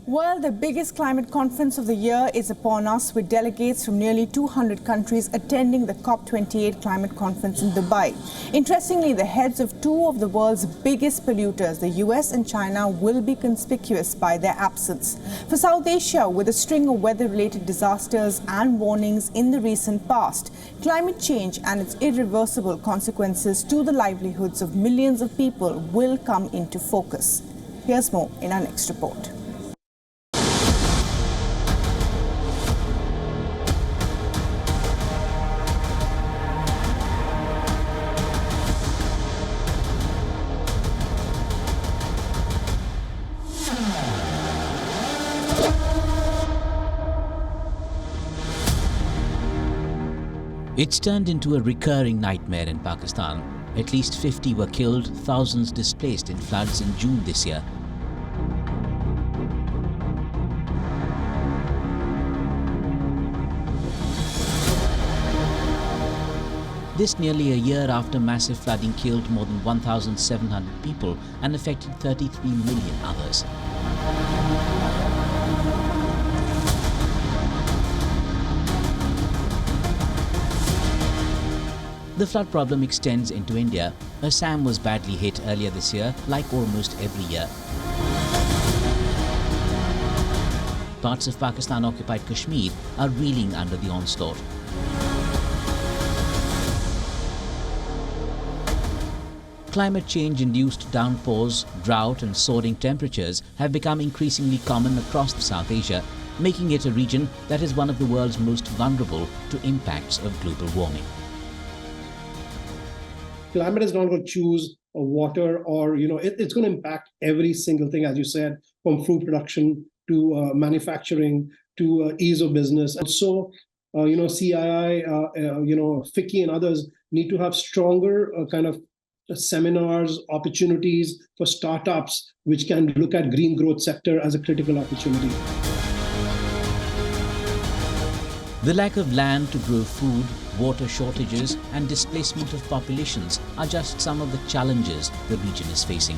Well, the biggest climate conference of the year is upon us, with delegates from nearly 200 countries attending the COP28 climate conference in Dubai. Interestingly, the heads of two of the world's biggest polluters, the US and China, will be conspicuous by their absence. For South Asia, with a string of weather-related disasters and warnings in the recent past, climate change and its irreversible consequences to the livelihoods of millions of people will come into focus. Here's more in our next report. It's turned into a recurring nightmare in Pakistan. At least 50 were killed, thousands displaced in floods in June this year. This nearly a year after massive flooding killed more than 1,700 people and affected 33 million others. The flood problem extends into India. Assam was badly hit earlier this year, like almost every year. Parts of Pakistan-occupied Kashmir are reeling under the onslaught. Climate change-induced downpours, drought and soaring temperatures have become increasingly common across South Asia, making it a region that is one of the world's most vulnerable to impacts of global warming. Climate is not going to choose water or, it's going to impact every single thing, as you said, from food production to manufacturing to ease of business. And so, CII, FICCI and others need to have stronger kind of seminars, opportunities for startups, which can look at green growth sector as a critical opportunity. The lack of land to grow food, water shortages and displacement of populations are just some of the challenges the region is facing.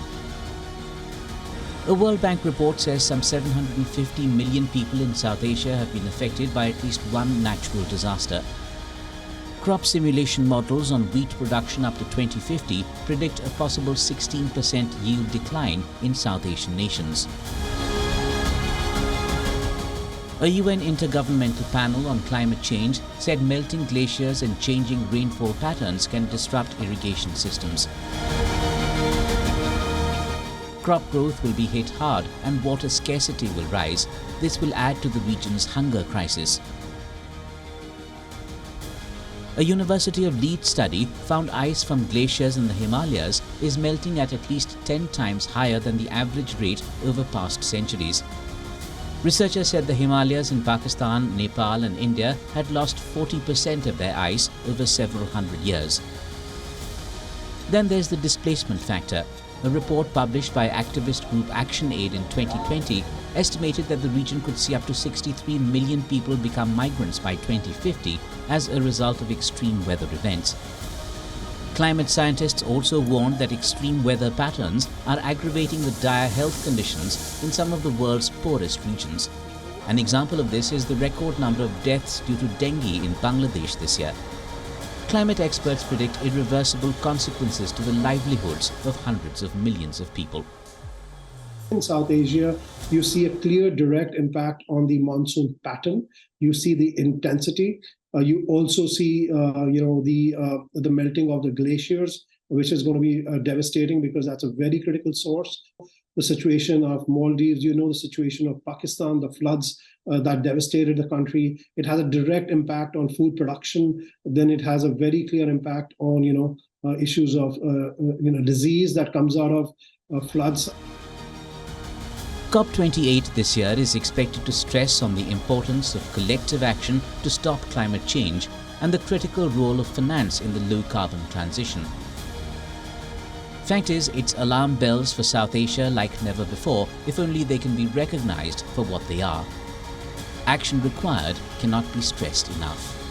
A World Bank report says some 750 million people in South Asia have been affected by at least one natural disaster. Crop simulation models on wheat production up to 2050 predict a possible 16% yield decline in South Asian nations. A UN Intergovernmental Panel on Climate Change said melting glaciers and changing rainfall patterns can disrupt irrigation systems. Crop growth will be hit hard and water scarcity will rise. This will add to the region's hunger crisis. A University of Leeds study found ice from glaciers in the Himalayas is melting at least 10 times higher than the average rate over past centuries. Researchers said the Himalayas in Pakistan, Nepal and India had lost 40% of their ice over several hundred years. Then there's the displacement factor. A report published by activist group Action Aid in 2020 estimated that the region could see up to 63 million people become migrants by 2050 as a result of extreme weather events. Climate scientists also warned that extreme weather patterns are aggravating the dire health conditions in some of the world's poorest regions. An example of this is the record number of deaths due to dengue in Bangladesh this year. Climate experts predict irreversible consequences to the livelihoods of hundreds of millions of people. In South Asia, you see a clear direct impact on the monsoon pattern. You see the intensity. You also see, the melting of the glaciers, which is going to be devastating because that's a very critical source. The situation of Maldives, the situation of Pakistan, the floods that devastated the country. It has a direct impact on food production. Then it has a very clear impact on, issues of, disease that comes out of floods. COP28 this year is expected to stress on the importance of collective action to stop climate change and the critical role of finance in the low-carbon transition. Fact is, it's alarm bells for South Asia like never before, if only they can be recognized for what they are. Action required cannot be stressed enough.